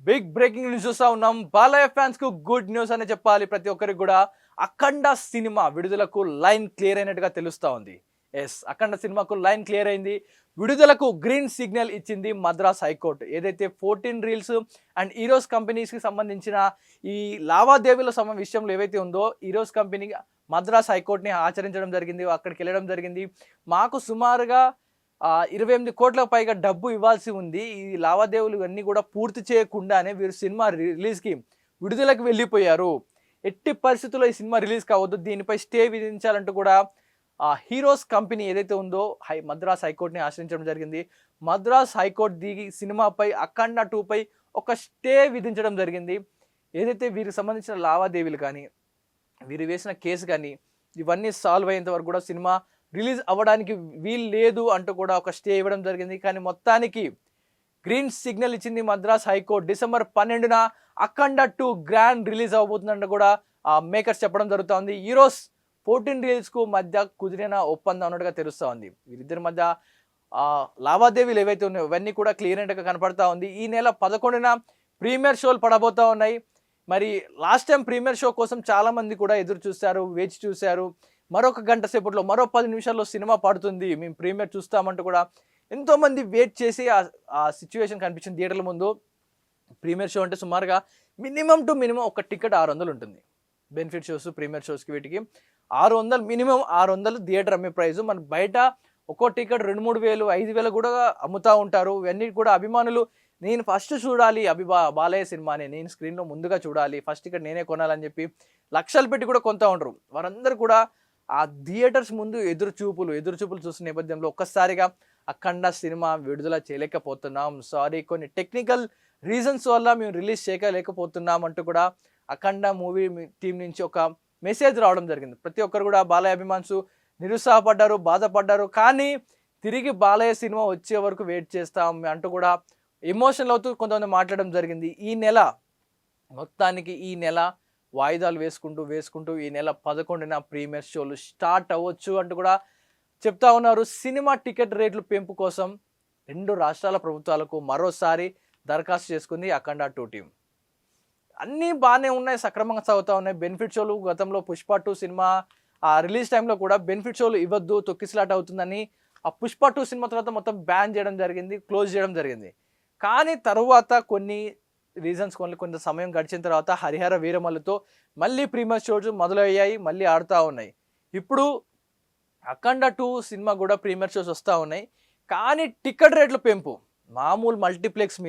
Big breaking news చూస్తా ఉన్నాం. Balayya fans కు గుడ్ న్యూస్ అనే చెప్పాలి. ప్రతి ఒక్కరికి కూడా అఖండ సినిమా విడుదలకు లైన్ క్లియర్ అయినట్టుగా తెలుస్తా ఉంది. ఎస్, అఖండ సినిమాకు లైన్ క్లియర్ అయింది. విడుదలకు గ్రీన్ సిగ్నల్ ఇచ్చింది మద్రాస్ హైకోర్టు. ఏదైతే 14 రీల్స్ అండ్ ఈరోస్ కంపెనీస్కి సంబంధించిన ఈ లావాదేవీల విషయంలో ఏవైతే ఉందో ఈరోస్ కంపెనీ మద్రాస్ హైకోర్టుని ఆచరించడం జరిగింది. అక్కడికి వెళ్ళడం జరిగింది. మాకు సుమారుగా 28 కోట్లకు పైగా డబ్బు ఇవ్వాల్సి ఉంది. ఈ లావాదేవీలు ఇవన్నీ కూడా పూర్తి చేయకుండానే వీరు సినిమా రిలీజ్కి విడుదలకు వెళ్ళిపోయారు. ఎట్టి పరిస్థితుల్లో ఈ సినిమా రిలీజ్ కావద్దు, దీనిపై స్టే విధించాలంటూ కూడా హీరోస్ కంపెనీ ఏదైతే ఉందో మద్రాస్ హైకోర్టుని ఆశ్రయించడం జరిగింది. మద్రాస్ హైకోర్టు దిగి సినిమాపై అఖండ 2పై ఒక స్టే విధించడం జరిగింది. ఏదైతే వీరికి సంబంధించిన లావాదేవీలు కానీ వీరు వేసిన కేసు కానీ ఇవన్నీ సాల్వ్ అయ్యేంత వరకు కూడా సినిమా రిలీజ్ అవ్వడానికి వీలు లేదు అంటూ కూడా ఒక స్టే ఇవ్వడం జరిగింది. కానీ మొత్తానికి గ్రీన్ సిగ్నల్ ఇచ్చింది మద్రాస్ హైకోర్టు. డిసెంబర్ 12న అఖండ 2 గ్రాండ్ రిలీజ్ అవ్వబోతుందంటూ కూడా మేకర్స్ చెప్పడం జరుగుతుంది. ఈరోజు 14 రీల్స్కు మధ్య కుదిరిన ఒప్పందం అన్నట్టుగా తెలుస్తూ ఉంది. వీరిద్దరి మధ్య లావాదేవీలు ఏవైతే ఉన్నాయో ఇవన్నీ కూడా క్లియరెంట్గా కనపడతా ఉంది. ఈ నెల 11న ప్రీమియర్ షోలు పడబోతూ ఉన్నాయి. మరి లాస్ట్ టైం ప్రీమియర్ షో కోసం చాలామంది కూడా ఎదురు చూశారు, వేచి చూశారు. మరొక గంట సేపట్లో, మరో 10 నిమిషాల్లో సినిమా పడుతుంది, మేము ప్రీమియర్ చూస్తామంటూ కూడా ఎంతోమంది వెయిట్ చేసి ఆ సిచ్యువేషన్ కనిపించింది థియేటర్ల ముందు. ప్రీమియర్ షో అంటే సుమారుగా మినిమం ఒక టికెట్ 600 ఉంటుంది. బెనిఫిట్ షోస్, ప్రీమియర్ షోస్కి వీటికి 600, మినిమం 600 థియేటర్ అమ్మే ప్రైజు. మన బయట ఒక్కో టికెట్ 2-3 వేలు, 5,000 కూడా అమ్ముతూ ఉంటారు. ఇవన్నీ కూడా అభిమానులు నేను ఫస్ట్ చూడాలి బాలయ్య సినిమాని, నేను స్క్రీన్లో ముందుగా చూడాలి, ఫస్ట్ టికెట్ నేనే కొనాలని చెప్పి లక్షలు పెట్టి కూడా కొంటూ ఉంటారు. వారందరూ కూడా ఆ థియేటర్స్ ముందు ఎదురు చూపులు చూసిన నేపథ్యంలో ఒక్కసారిగా అఖండ సినిమా విడుదల చేయలేకపోతున్నాం, సారీ కొన్ని టెక్నికల్ రీజన్స్ వల్ల మేము రిలీజ్ చేయలేకపోతున్నాం అంటూ కూడా అఖండ మూవీ టీం నుంచి ఒక మెసేజ్ రావడం జరిగింది. ప్రతి ఒక్కరు కూడా బాలయ్య అభిమానులు నిరుత్సాహపడ్డారు, బాధపడ్డారు. కానీ తిరిగి బాలయ్య సినిమా వచ్చే వరకు వెయిట్ చేస్తాం అంటూ కూడా ఎమోషనల్ అవుతూ కొంతమంది మాట్లాడడం జరిగింది. ఈ నెల వాయిదాలు వేసుకుంటూ ఈ నెల 11న ప్రీమియర్ షోలు స్టార్ట్ అవ్వచ్చు అంటూ కూడా చెప్తా ఉన్నారు. సినిమా టికెట్ రేట్లు పెంపు కోసం 2 రాష్ట్రాల ప్రభుత్వాలకు మరోసారి దరఖాస్తు చేసుకుంది అఖండ 2 టీం. అన్నీ బాగానే ఉన్నాయి, సక్రమంగా సాగుతూ ఉన్నాయి. బెనిఫిట్ షోలు గతంలో పుష్ప 2 సినిమా రిలీజ్ టైంలో కూడా బెనిఫిట్ షోలు ఇవ్వద్దు, తొక్కిసలాట అవుతుందని ఆ పుష్ప 2 సినిమా తర్వాత మొత్తం బ్యాన్ చేయడం జరిగింది, క్లోజ్ చేయడం జరిగింది. కానీ తరువాత కొన్ని రీజన్స్ కొంత సమయం గడిచిన తర్వాత హరిహర వీరమల్లుతో మళ్ళీ ప్రీమియర్ షోస్ మొదలయ్యాయి, మళ్ళీ ఆడుతూ ఉన్నాయి. ఇప్పుడు అఖండ 2 సినిమా కూడా ప్రీమియర్ షోస్ వస్తూ ఉన్నాయి. కానీ టికెట్ రేట్ల పెంపు మామూలు మల్టీప్లెక్స్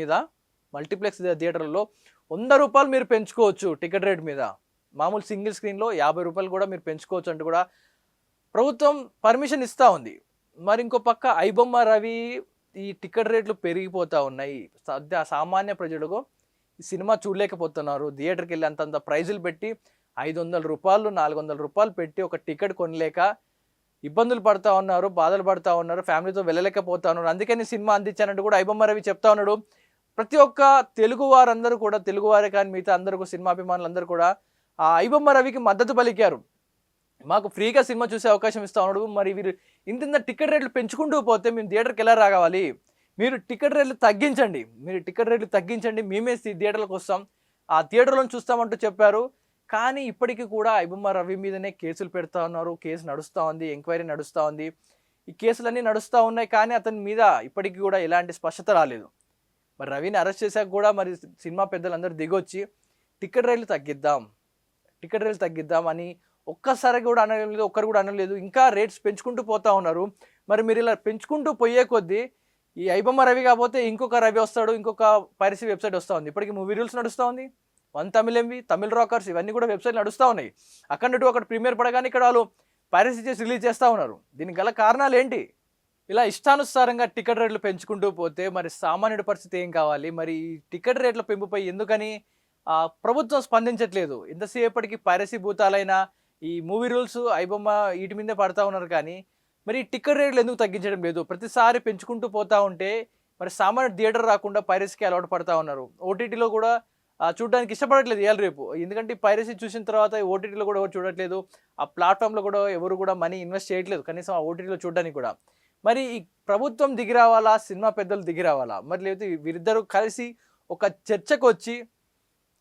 థియేటర్లలో 100 రూపాయలు మీరు పెంచుకోవచ్చు టికెట్ రేట్ మీద. మామూలు సింగిల్ స్క్రీన్లో 50 రూపాయలు కూడా మీరు పెంచుకోవచ్చు అంటూ కూడా ప్రభుత్వం పర్మిషన్ ఇస్తూ ఉంది. మరి ఇంకో పక్క ఐబొమ్మ రవి ఈ టికెట్ రేట్లు పెరిగిపోతూ ఉన్నాయి. సామాన్య ప్రజలకు ఈ సినిమా చూడలేకపోతున్నారు. థియేటర్కి వెళ్ళి అంతంత ప్రైజులు పెట్టి 500 రూపాయలు 400 రూపాయలు పెట్టి ఒక టికెట్ కొనలేక ఇబ్బందులు పడుతూ ఉన్నారు, బాధలు పడుతూ ఉన్నారు, ఫ్యామిలీతో వెళ్ళలేకపోతా ఉన్నారు. అందుకని సినిమా అందించానంటూ కూడా ఐబొమ్మ రవి చెప్తా ఉన్నాడు. ప్రతి ఒక్క తెలుగు వారే కానీ మిగతా అందరూ సినిమా అభిమానులందరూ కూడా ఐబొమ్మ రవికి మద్దతు పలికారు. మాకు ఫ్రీగా సినిమా చూసే అవకాశం ఇస్తా ఉన్నాడు. మరి వీరు ఇంత టికెట్ రేట్లు పెంచుకుంటూ పోతే మేము థియేటర్కి ఎలా రావాలి? మీరు టికెట్ రేట్లు తగ్గించండి, మేమే థియేటర్లకు వస్తాం, ఆ థియేటర్లో చూస్తామంటూ చెప్పారు. కానీ ఇప్పటికీ కూడా ఐబొమ్మ రవి మీదనే కేసులు పెడతా ఉన్నారు. కేసు నడుస్తూ ఉంది, ఎంక్వైరీ నడుస్తూ ఉంది, ఈ కేసులన్నీ నడుస్తూ ఉన్నాయి. కానీ అతని మీద ఇప్పటికీ కూడా ఎలాంటి స్పష్టత రాలేదు. మరి రవిని అరెస్ట్ చేశాక కూడా మరి సినిమా పెద్దలందరూ దిగొచ్చి టికెట్ రేట్లు తగ్గిద్దాం అని ఒక్కసారి కూడా అనలేదు, ఒక్కరు కూడా అనలేదు. ఇంకా రేట్స్ పెంచుకుంటూ పోతా ఉన్నారు. మరి మీరు ఇలా పెంచుకుంటూ పోయే కొద్దీ ఈ ఐబొమ్మ రవి కాకపోతే ఇంకొక రవి వస్తాడు, ఇంకొక పైరసీ వెబ్సైట్ వస్తూ ఉంది. ఇప్పటికీ మూవీ రూల్స్ నడుస్తూ ఉంది, one Tamil MV, Tamil Rockers ఇవన్నీ కూడా వెబ్సైట్లు నడుస్తూ ఉన్నాయి. అఖండ 2 అక్కడ ప్రీమియర్ పడగానే ఇక్కడ వాళ్ళు పైరసీ చేసి రిలీజ్ చేస్తూ ఉన్నారు. దీనికి గల కారణాలు ఏంటి? ఇలా ఇష్టానుసారంగా టికెట్ రేట్లు పెంచుకుంటూ పోతే మరి సామాన్యుడి పరిస్థితి ఏం కావాలి? మరి ఈ టికెట్ రేట్ల పెంపుపై ఎందుకని ప్రభుత్వం స్పందించట్లేదు? ఎంతసేపటికి పైరసీ భూతాలైన ఈ మూవీ రూల్స్, ఐబొమ్మ వీటి మీదే పడతా ఉన్నారు. కానీ మరి టికెట్ రేట్లు ఎందుకు తగ్గించడం లేదు? ప్రతిసారి పెంచుకుంటూ పోతూ ఉంటే మరి సామాన్య థియేటర్ రాకుండా పైరసీకి అలవాటు పడతా ఉన్నారు. ఓటీటీలో కూడా చూడడానికి ఇష్టపడట్లేదు ఇవాళ రేపు. ఎందుకంటే పైరసీ చూసిన తర్వాత ఓటీటీలో కూడా ఎవరు చూడట్లేదు, ఆ ప్లాట్ఫామ్లో కూడా ఎవరు కూడా మనీ ఇన్వెస్ట్ చేయట్లేదు కనీసం ఆ ఓటీటీలో చూడడానికి కూడా. మరి ఈ ప్రభుత్వం దిగి రావాలా, సినిమా పెద్దలు దిగి రావాలా? మరి లేకపోతే వీరిద్దరూ కలిసి ఒక చర్చకు వచ్చి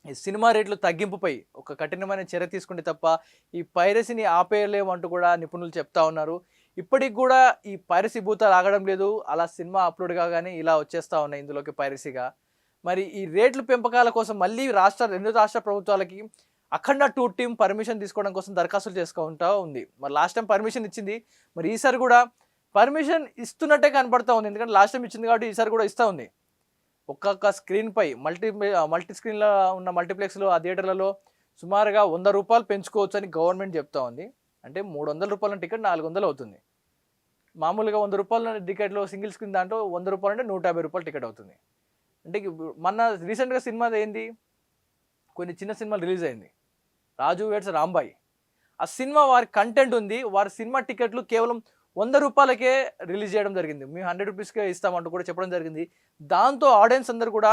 ఈ సినిమా రేట్లు తగ్గింపుపై ఒక కఠినమైన చర్య తీసుకుంటే తప్ప ఈ పైరసీని ఆపేయలేమంటూ కూడా నిపుణులు చెప్తా ఉన్నారు. ఇప్పటికి కూడా ఈ పైరసీ భూతాలు ఆగడం లేదు. అలా సినిమా అప్లోడ్ కాగానే ఇలా వచ్చేస్తూ ఉన్నాయి ఇందులోకి పైరసీగా. మరి ఈ రేట్లు పెంపకాల కోసం మళ్ళీ రెండు రాష్ట్ర ప్రభుత్వాలకి అఖండ 2 టీం పర్మిషన్ తీసుకోవడం కోసం దరఖాస్తులు చేసుకుంటూ ఉంది. మరి లాస్ట్ టైం పర్మిషన్ ఇచ్చింది, మరి ఈసారి కూడా పర్మిషన్ ఇస్తున్నట్టే కనపడతా ఉంది. ఎందుకంటే లాస్ట్ టైం ఇచ్చింది కాబట్టి ఈసారి కూడా ఇస్తూ ఉంది. ఒక్కొక్క స్క్రీన్పై మల్టీ స్క్రీన్లో ఉన్న మల్టీప్లెక్స్లో ఆ థియేటర్లలో సుమారుగా ₹100 పెంచుకోవచ్చు అని గవర్నమెంట్ చెప్తా ఉంది. అంటే ₹300 టికెట్ 400 అవుతుంది. మామూలుగా ₹100 టికెట్లో సింగిల్ స్క్రీన్ దాంట్లో ₹100 అంటే ₹150 టికెట్ అవుతుంది. అంటే మొన్న రీసెంట్గా సినిమా ఏంది, కొన్ని చిన్న సినిమాలు రిలీజ్ అయింది, రాజు వెడ్స్ రాంబాయ్. ఆ సినిమా వారి కంటెంట్ ఉంది, వారి సినిమా టికెట్లు కేవలం ₹100కే రిలీజ్ చేయడం జరిగింది. మేము ₹100కే ఇస్తామంటూ కూడా చెప్పడం జరిగింది. దాంతో ఆడియన్స్ అందరూ కూడా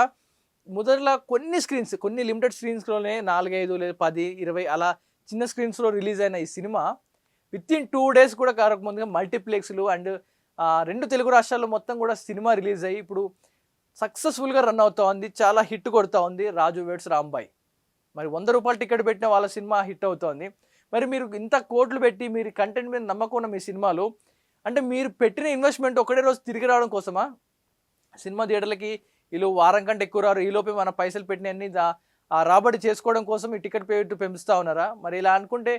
మొదట్లో కొన్ని లిమిటెడ్ స్క్రీన్స్లోనే 4, 5 లేదా 10, 20 అలా చిన్న స్క్రీన్స్లో రిలీజ్ అయిన ఈ సినిమా వితిన్ 2 days కూడా కారకముందుగా మల్టీప్లెక్స్లు అండ్ 2 తెలుగు రాష్ట్రాల్లో మొత్తం కూడా సినిమా రిలీజ్ అయ్యి ఇప్పుడు సక్సెస్ఫుల్గా రన్ అవుతా ఉంది. చాలా హిట్ కొడుతూ ఉంది రాజు వెడ్స్ రాంబాయ్. మరి ₹100 టికెట్ పెట్టిన వాళ్ళ సినిమా హిట్ అవుతోంది. మరి మీరు ఇంత కోట్లు పెట్టి మీరు కంటెంట్ మీద నమ్మకం ఉన్న మీ సినిమాలు, అంటే మీరు పెట్టిన ఇన్వెస్ట్మెంట్ ఒకటే రోజు తిరిగి రావడం కోసమా? సినిమా థియేటర్లకి వీళ్ళు వారం కంటే ఎక్కువ రారు, ఈలోపే మన పైసలు పెట్టినన్ని రాబడి చేసుకోవడం కోసం ఈ టికెట్ పేటు పెంచుతూ ఉన్నారా? మరి ఇలా అనుకుంటే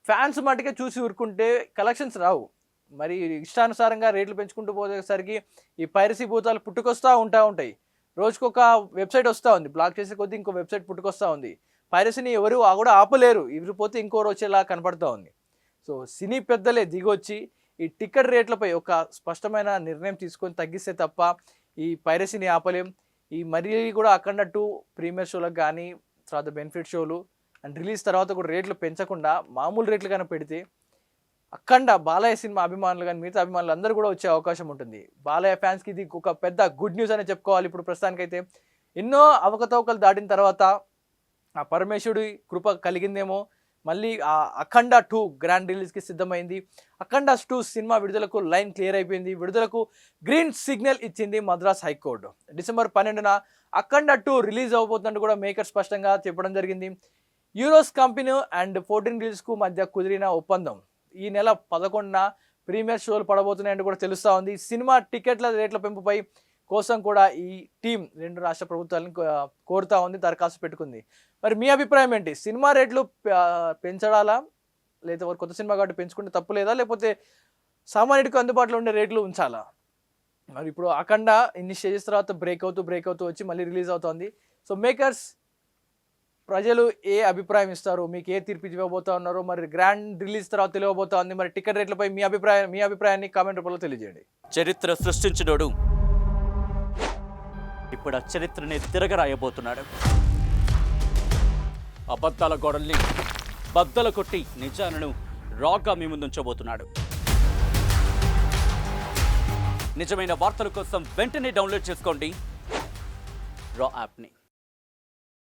ఫ్యాన్స్ మటుకే చూసి ఊరుకుంటే కలెక్షన్స్ రావు. మరి ఇష్టానుసారంగా రేట్లు పెంచుకుంటూ పోయేసరికి ఈ పైరసీ భూతాలు పుట్టుకొస్తూ ఉంటాయి. రోజుకొక వెబ్సైట్ వస్తూ ఉంది, బ్లాక్ చేసే కొద్దీ ఇంకో వెబ్సైట్ పుట్టుకొస్తూ ఉంది. పైరసీని ఎవరు కూడా ఆపలేరు, ఇవిపోతే ఇంకోరు వచ్చేలా కనపడుతూ ఉంది. సో సినీ పెద్దలే దిగొచ్చి ఈ టికెట్ రేట్లపై ఒక స్పష్టమైన నిర్ణయం తీసుకొని తగ్గిస్తే తప్ప ఈ పైరసీని ఆపలేం. ఈ మరీ కూడా అఖండ 2 ప్రీమియర్ షోలకు కానీ తర్వాత బెనిఫిట్ షోలు అండ్ రిలీజ్ తర్వాత కూడా రేట్లు పెంచకుండా మామూలు రేట్లు కానీ పెడితే అఖండ బాలయ్య సినిమా అభిమానులు కానీ మిగతా అభిమానులు అందరూ కూడా వచ్చే అవకాశం ఉంటుంది. బాలయ్య ఫ్యాన్స్కి ఇది ఒక పెద్ద గుడ్ న్యూస్ అని చెప్పుకోవాలి. ఇప్పుడు ప్రస్తుతానికైతే ఎన్నో అవకతవకలు దాటిన తర్వాత ఆ పరమేశ్వరుడి కృప కలిగిందేమో, మళ్ళీ ఆ అఖండ 2 గ్రాండ్ రిలీజ్కి సిద్ధమైంది. అఖండ 2 సినిమా విడుదలకు లైన్ క్లియర్ అయిపోయింది. విడుదలకు గ్రీన్ సిగ్నల్ ఇచ్చింది మద్రాస్ హైకోర్టు. డిసెంబర్ 12న అఖండ 2 రిలీజ్ అవబోతున్నట్టు కూడా మేకర్ స్పష్టంగా చెప్పడం జరిగింది. యూరోస్ కంపెనీ అండ్ 14 రిలీజ్కు మధ్య కుదిరిన ఒప్పందం ఈ నెల 11న ప్రీమియర్ షోలు పడబోతున్నాయంటూ కూడా తెలుస్తూ ఉంది. సినిమా టికెట్ల రేట్ల పెంపుపై కోసం కూడా ఈ టీం 2 రాష్ట్ర ప్రభుత్వాలను కోరుతా ఉంది, దరఖాస్తు పెట్టుకుంది. మరి మీ అభిప్రాయం ఏంటి? సినిమా రేట్లు పెంచడాలా, లేదా కొత్త సినిమా కాబట్టి పెంచుకుంటే తప్పు లేదా, లేకపోతే సామాన్యుడికి అందుబాటులో ఉండే రేట్లు ఉంచాలా? మరి ఇప్పుడు అఖండ ఇన్ని స్టేజెస్ తర్వాత బ్రేక్ అవుతూ వచ్చి మళ్ళీ రిలీజ్ అవుతోంది. సో మేకర్స్, ప్రజలు ఏ అభిప్రాయం ఇస్తారు, మీకు ఏ తీర్పు ఇవ్వబోతా ఉన్నారో మరి గ్రాండ్ రిలీజ్ తర్వాత తెలియబోతా ఉంది. మరి టికెట్ రేట్లపై మీ అభిప్రాయాన్ని కామెంట్ రూపంలో తెలియజేయండి. చరిత్ర సృష్టించినోడు ఇప్పుడు ఆ చరిత్రని తిరగరాయబోతున్నాడు. అబద్ధాల గోడల్ని బద్దలు కొట్టి నిజాలను రాగా మీ ముందుంచబోతున్నాడు. నిజమైన వార్తల కోసం వెంటనే డౌన్లోడ్ చేసుకోండి రా యాప్ని.